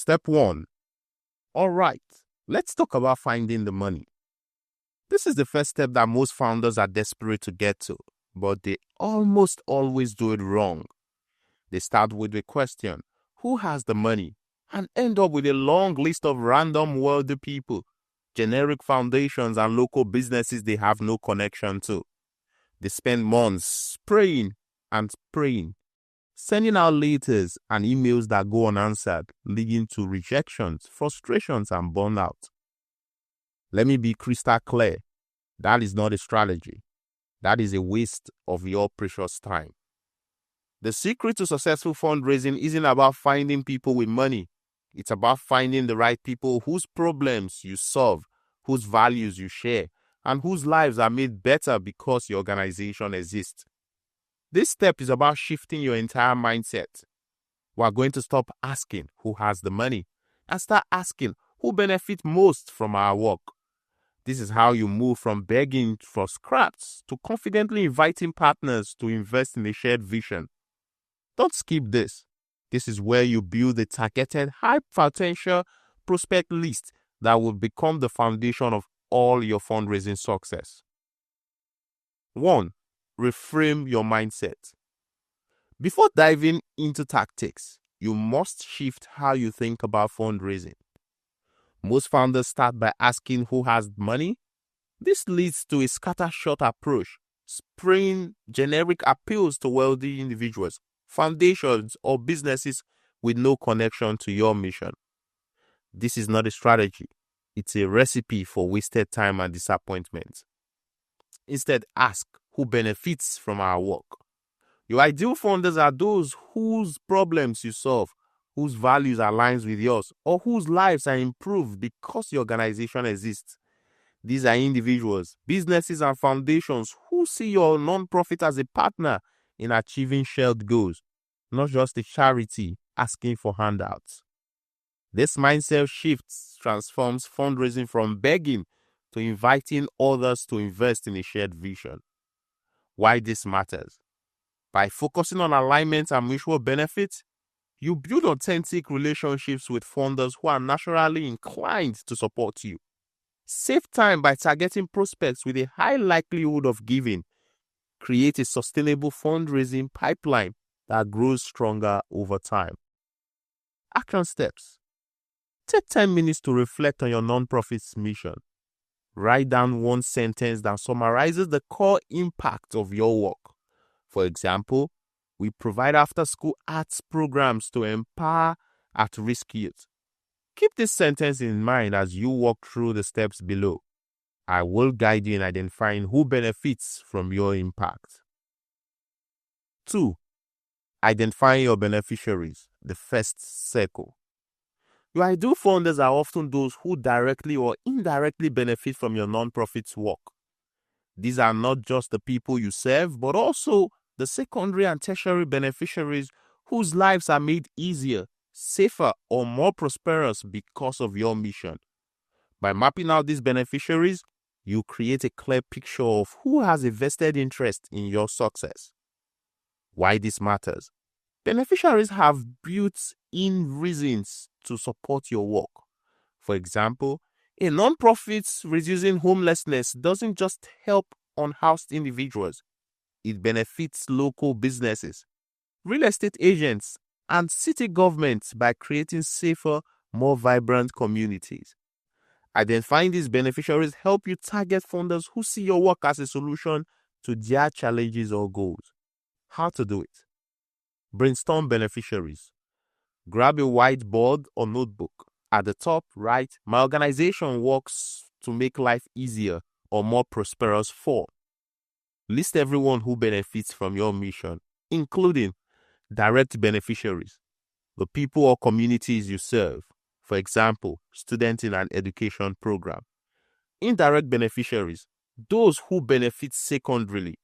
Step 1. All right, let's talk about finding the money. This is the first step that most founders are desperate to get to, but they almost always do it wrong. They start with the question, who has the money? And end up with a long list of random wealthy people, generic foundations, and local businesses they have no connection to. They spend months praying and praying, sending out letters and emails that go unanswered, leading to rejections, frustrations, and burnout. Let me be crystal clear. That is not a strategy. That is a waste of your precious time. The secret to successful fundraising isn't about finding people with money. It's about finding the right people whose problems you solve, whose values you share, and whose lives are made better because your organization exists. This step is about shifting your entire mindset. We are going to stop asking who has the money and start asking who benefits most from our work. This is how you move from begging for scraps to confidently inviting partners to invest in a shared vision. Don't skip this. This is where you build a targeted, high-potential prospect list that will become the foundation of all your fundraising success. 1. Reframe your mindset. Before diving into tactics, you must shift how you think about fundraising. Most founders start by asking who has money. This leads to a scattershot approach, spraying generic appeals to wealthy individuals, foundations, or businesses with no connection to your mission. This is not a strategy. It's a recipe for wasted time and disappointment. Instead, ask who benefits from our work. Your ideal funders are those whose problems you solve, whose values align with yours, or whose lives are improved because your organization exists. These are individuals, businesses, and foundations who see your nonprofit as a partner in achieving shared goals, not just a charity asking for handouts. This mindset shift transforms fundraising from begging to inviting others to invest in a shared vision. Why this matters? By focusing on alignment and mutual benefit, you build authentic relationships with funders who are naturally inclined to support you. Save time by targeting prospects with a high likelihood of giving. Create a sustainable fundraising pipeline that grows stronger over time. Action steps. Take 10 minutes to reflect on your nonprofit's mission. Write down one sentence that summarizes the core impact of your work. For example, we provide after-school arts programs to empower at-risk youth. Keep this sentence in mind as you walk through the steps below. I will guide you in identifying who benefits from your impact. 2. Identifying your beneficiaries, the first circle. Your ideal funders are often those who directly or indirectly benefit from your nonprofit's work. These are not just the people you serve, but also the secondary and tertiary beneficiaries whose lives are made easier, safer, or more prosperous because of your mission. By mapping out these beneficiaries, you create a clear picture of who has a vested interest in your success. Why this matters? Beneficiaries have built-in reasons to support your work. For example, a nonprofit reducing homelessness doesn't just help unhoused individuals. It benefits local businesses, real estate agents, and city governments by creating safer, more vibrant communities. Identifying these beneficiaries help you target funders who see your work as a solution to their challenges or goals. How to do it? Brainstorm beneficiaries. Grab a whiteboard or notebook. At the top, write, "My organization works to make life easier or more prosperous for." List everyone who benefits from your mission, including direct beneficiaries, the people or communities you serve. For example, students in an education program. Indirect beneficiaries, those who benefit secondarily.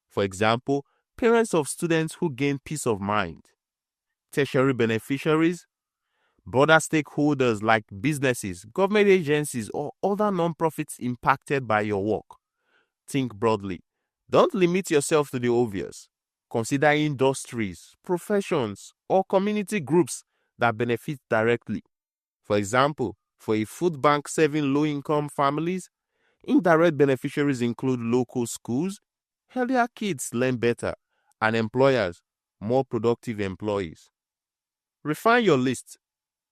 For example, parents of students who gain peace of mind. Tertiary beneficiaries, broader stakeholders like businesses, government agencies, or other nonprofits impacted by your work. Think broadly. Don't limit yourself to the obvious. Consider industries, professions, or community groups that benefit directly. For example, for a food bank serving low-income families, indirect beneficiaries include local schools, healthier kids learn better, and employers, more productive employees. Refine your list.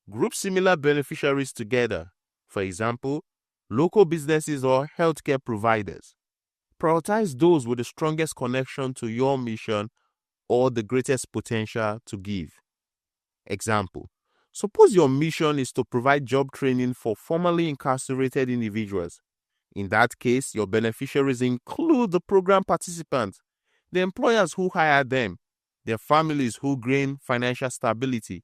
Group similar beneficiaries together. For example, local businesses or healthcare providers. Prioritize those with the strongest connection to your mission or the greatest potential to give. Example, suppose your mission is to provide job training for formerly incarcerated individuals. In that case, your beneficiaries include the program participants, the employers who hire them, their families who gain financial stability,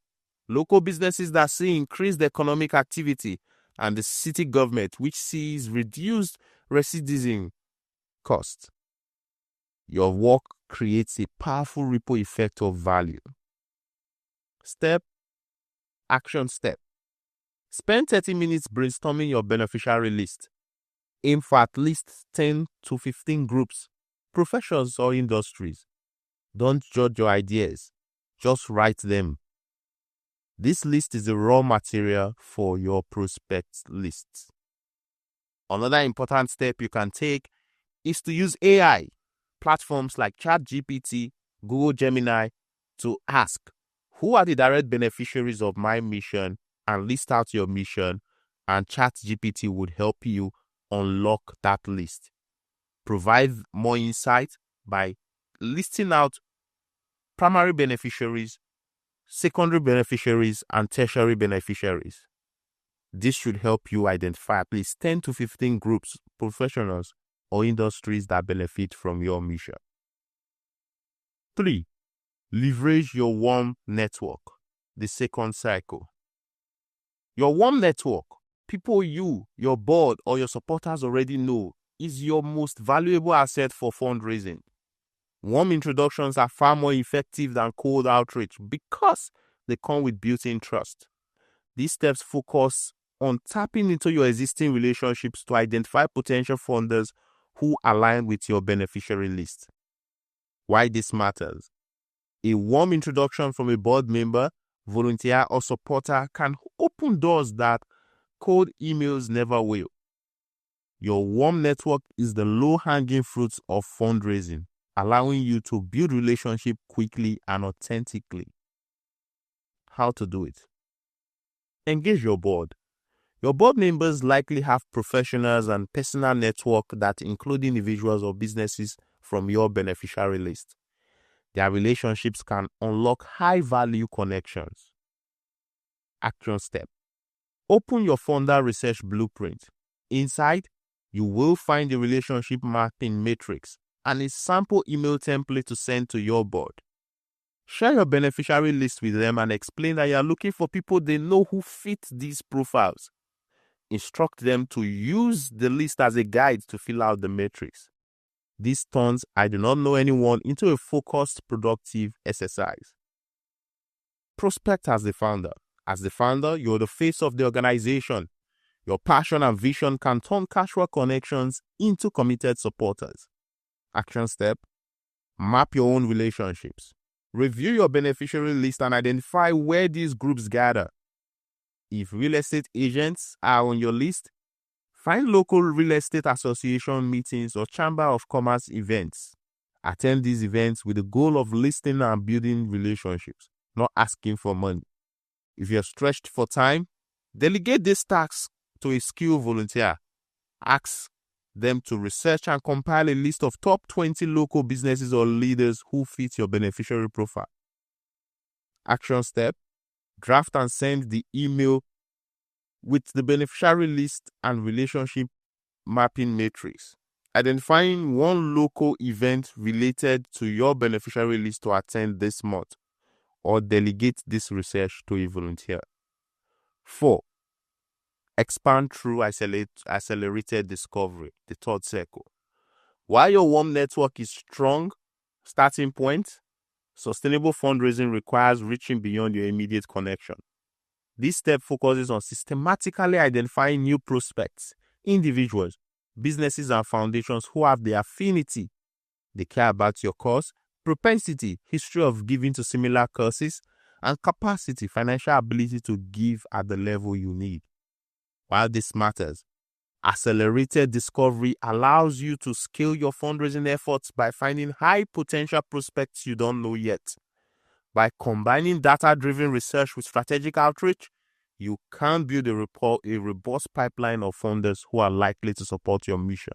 local businesses that see increased economic activity, and the city government which sees reduced recidivism costs. Your work creates a powerful ripple effect of value. Action step. Spend 30 minutes brainstorming your beneficiary list. Aim for at least 10 to 15 groups, professions, or industries. Don't judge your ideas, just write them. This list is the raw material for your prospect lists. Another important step you can take is to use AI, platforms like ChatGPT, Google Gemini, to ask, who are the direct beneficiaries of my mission, and list out your mission, and ChatGPT would help you unlock that list. Provide more insight by listing out primary beneficiaries, secondary beneficiaries, and tertiary beneficiaries. This should help you identify at least 10 to 15 groups, professionals, or industries that benefit from your mission. 3. Leverage your warm network. The second cycle. Your warm network, people you, your board, or your supporters already know, is your most valuable asset for fundraising. Warm introductions are far more effective than cold outreach because they come with built-in trust. These steps focus on tapping into your existing relationships to identify potential funders who align with your beneficiary list. Why this matters? A warm introduction from a board member, volunteer, or supporter can open doors that cold emails never will. Your warm network is the low-hanging fruits of fundraising, allowing you to build relationships quickly and authentically. How to do it? Engage your board. Your board members likely have professionals and personal network that include individuals or businesses from your beneficiary list. Their relationships can unlock high-value connections. Action step. Open your funder research blueprint. Inside, you will find a relationship mapping matrix and a sample email template to send to your board. Share your beneficiary list with them and explain that you are looking for people they know who fit these profiles. Instruct them to use the list as a guide to fill out the matrix. This turns "I do not know anyone" into a focused, productive exercise. Prospect as the founder. As the founder, you're the face of the organization. Your passion and vision can turn casual connections into committed supporters. Action step. Map your own relationships. Review your beneficiary list and identify where these groups gather. If real estate agents are on your list, find local real estate association meetings or chamber of commerce events. Attend these events with the goal of listening and building relationships, not asking for money. If you're stretched for time, delegate this task to a skilled volunteer. Ask them to research and compile a list of top 20 local businesses or leaders who fit your beneficiary profile. Action step. Draft and send the email with the beneficiary list and relationship mapping matrix. Identifying one local event related to your beneficiary list to attend this month, or delegate this research to a volunteer. 4. Expand through accelerated discovery, the third circle. While your warm network is strong starting point, sustainable fundraising requires reaching beyond your immediate connection. This step focuses on systematically identifying new prospects, individuals, businesses, and foundations who have the affinity. They care about your cause, propensity, history of giving to similar causes, and capacity, financial ability to give at the level you need. While this matters, accelerated discovery allows you to scale your fundraising efforts by finding high potential prospects you don't know yet. By combining data-driven research with strategic outreach, you can build a robust pipeline of funders who are likely to support your mission.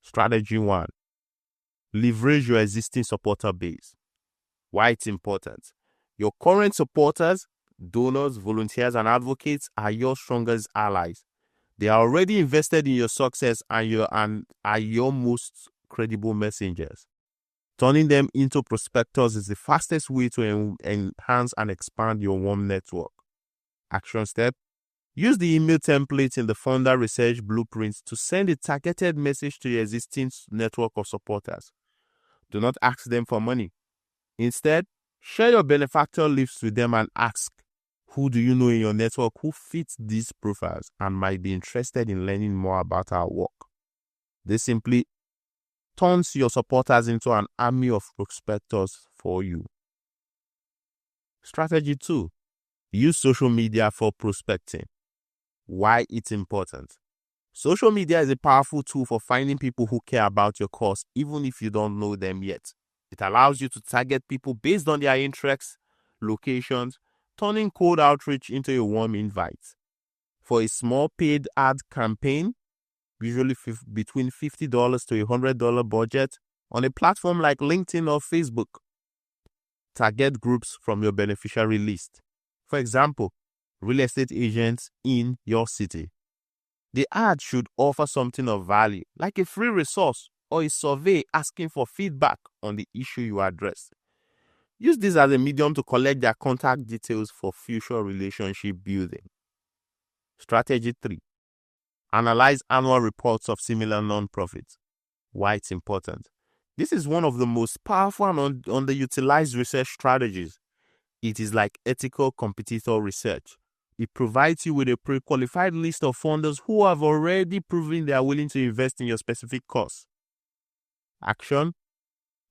Strategy 1. Leverage your existing supporter base. Why it's important. Your current supporters, donors, volunteers, and advocates are your strongest allies. They are already invested in your success and are your most credible messengers. Turning them into prospectors is the fastest way to enhance and expand your warm network. Action step. Use the email template in the Funder Research Blueprint to send a targeted message to your existing network of supporters. Do not ask them for money. Instead, share your benefactor list with them and ask, who do you know in your network who fits these profiles and might be interested in learning more about our work? This simply turns your supporters into an army of prospectors for you. Strategy 2. Use social media for prospecting. Why it's important. Social media is a powerful tool for finding people who care about your cause, even if you don't know them yet. It allows you to target people based on their interests, locations, turning cold outreach into a warm invite. For a small paid ad campaign, usually between $50 to $100 budget, on a platform like LinkedIn or Facebook, target groups from your beneficiary list. For example, real estate agents in your city. The ad should offer something of value, like a free resource or a survey asking for feedback on the issue you address. Use this as a medium to collect their contact details for future relationship building. Strategy 3. Analyze annual reports of similar nonprofits. Why it's important. This is one of the most powerful and underutilized research strategies. It is like ethical competitor research. It provides you with a pre-qualified list of funders who have already proven they are willing to invest in your specific cause. Action.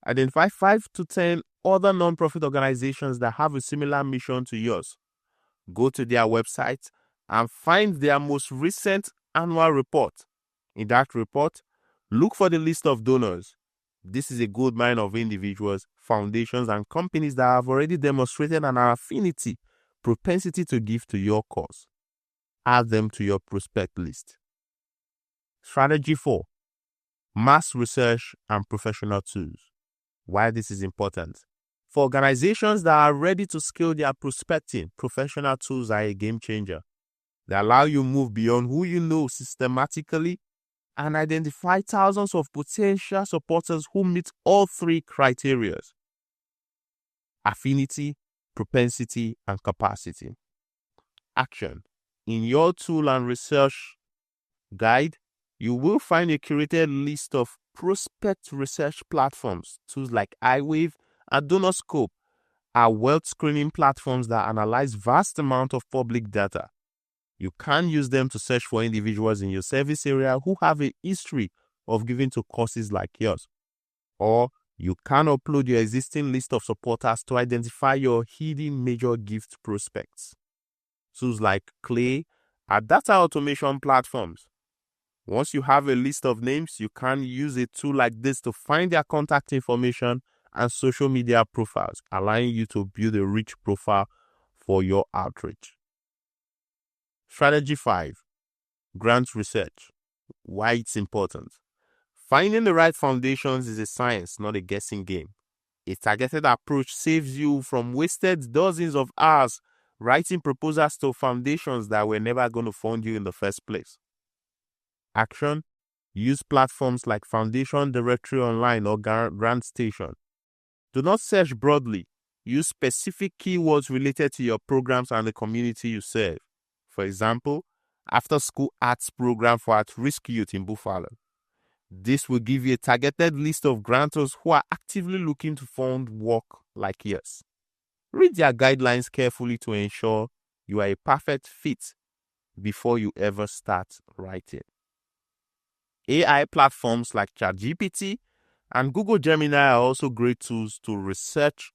Identify 5 to 10 other nonprofit organizations that have a similar mission to yours. Go to their website and find their most recent annual report. In that report, look for the list of donors. This is a gold mine of individuals, foundations, and companies that have already demonstrated an affinity, propensity to give to your cause. Add them to your prospect list. Strategy 4. Mass research and professional tools. Why this is important. For organizations that are ready to scale their prospecting, professional tools are a game changer. They allow you to move beyond who you know systematically and identify thousands of potential supporters who meet all 3 criteria: affinity, propensity, and capacity. Action. In your tool and research guide, you will find a curated list of prospect research platforms. Tools like iWave and DonorScope are wealth screening platforms that analyze vast amounts of public data. You can use them to search for individuals in your service area who have a history of giving to causes like yours. Or you can upload your existing list of supporters to identify your hidden major gift prospects. Tools like Clay are data automation platforms. Once you have a list of names, you can use a tool like this to find their contact information and social media profiles, allowing you to build a rich profile for your outreach. Strategy 5. Grant research. Why it's important. Finding the right foundations is a science, not a guessing game. A targeted approach saves you from wasted dozens of hours writing proposals to foundations that were never going to fund you in the first place. Action. Use platforms like Foundation Directory Online or Grant Station. Do not search broadly. Use specific keywords related to your programs and the community you serve. For example, after-school arts program for at-risk youth in Buffalo. This will give you a targeted list of grantors who are actively looking to fund work like yours. Read their guidelines carefully to ensure you are a perfect fit before you ever start writing. AI platforms like ChatGPT and Google Gemini are also great tools to research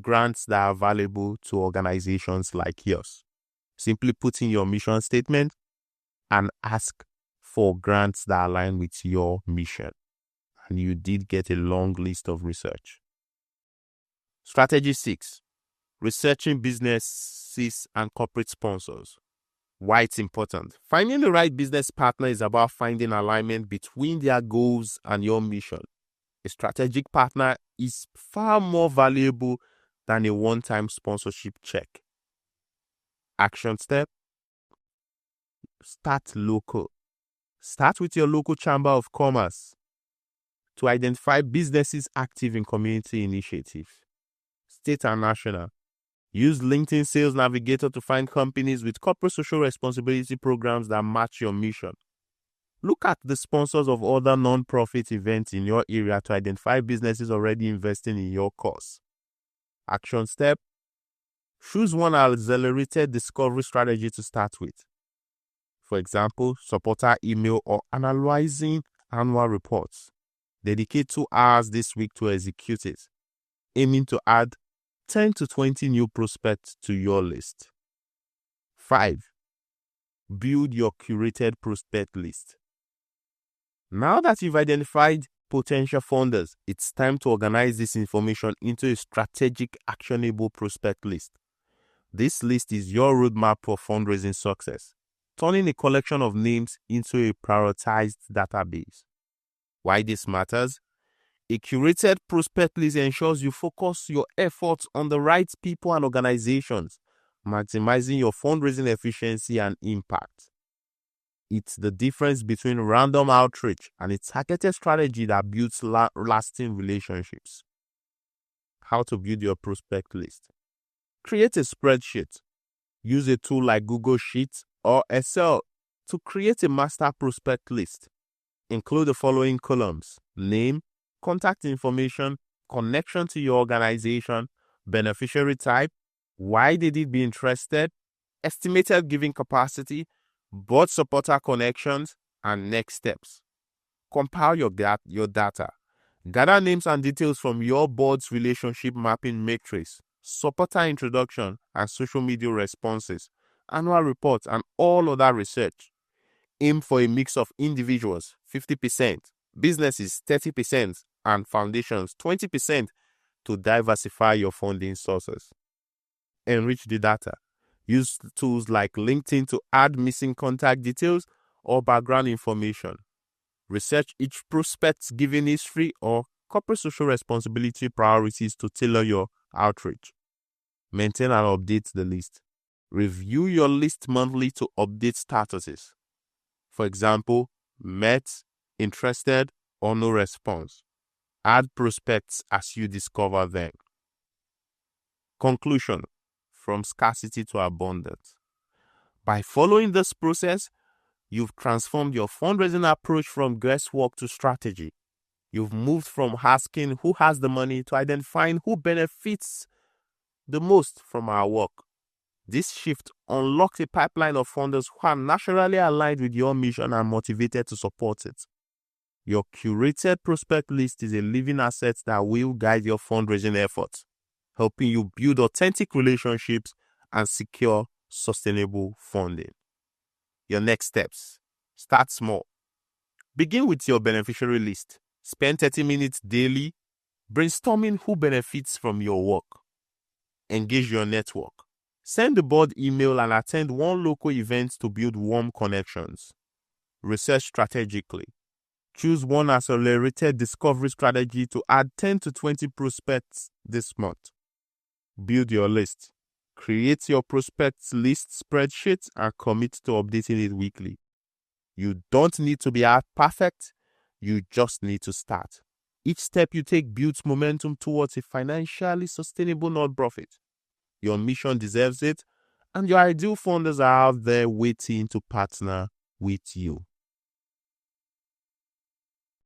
grants that are valuable to organizations like yours. Simply put in your mission statement and ask for grants that align with your mission. And you did get a long list of research. Strategy 6. Researching businesses and corporate sponsors. Why it's important. Finding the right business partner is about finding alignment between their goals and your mission. A strategic partner is far more valuable than a one-time sponsorship check. Action step. Start local. Start with your local chamber of commerce to identify businesses active in community initiatives. State and national. Use LinkedIn Sales Navigator to find companies with corporate social responsibility programs that match your mission. Look at the sponsors of other non-profit events in your area to identify businesses already investing in your cause. Action step. Choose one accelerated discovery strategy to start with. For example, supporter email or analyzing annual reports. Dedicate 2 hours this week to execute it, aiming to add 10 to 20 new prospects to your list. 5. Build your curated prospect list. Now that you've identified potential funders, it's time to organize this information into a strategic, actionable prospect list. This list is your roadmap for fundraising success, turning a collection of names into a prioritized database. Why this matters? A curated prospect list ensures you focus your efforts on the right people and organizations, maximizing your fundraising efficiency and impact. It's the difference between random outreach and a targeted strategy that builds lasting relationships. How to build your prospect list. Create a spreadsheet. Use a tool like Google Sheets or Excel to create a master prospect list. Include the following columns: name, contact information, connection to your organization, beneficiary type, why they did be interested, estimated giving capacity, board supporter connections, and next steps. Compile your data. Gather names and details from your board's relationship mapping matrix, supporter introduction and social media responses, annual reports, and all other research. Aim for a mix of individuals, 50%, businesses, 30%, and foundations, 20%, to diversify your funding sources. Enrich the data. Use tools like LinkedIn to add missing contact details or background information. Research each prospect's giving history or corporate social responsibility priorities to tailor your outreach. Maintain and update the list. Review your list monthly to update statuses. For example, met, interested, or no response. Add prospects as you discover them. Conclusion: from scarcity to abundance. By following this process, you've transformed your fundraising approach from guesswork to strategy. You've moved from asking who has the money to identifying who benefits the most from our work. This shift unlocks a pipeline of funders who are naturally aligned with your mission and motivated to support it. Your curated prospect list is a living asset that will guide your fundraising efforts, helping you build authentic relationships and secure sustainable funding. Your next steps: start small. Begin with your beneficiary list. Spend 30 minutes daily brainstorming who benefits from your work. Engage your network. Send the board email and attend one local event to build warm connections. Research strategically. Choose one accelerated discovery strategy to add 10 to 20 prospects this month. Build your list. Create your prospects list spreadsheet and commit to updating it weekly. You don't need to be perfect. You just need to start. Each step you take builds momentum towards a financially sustainable nonprofit. Your mission deserves it, and your ideal funders are out there waiting to partner with you.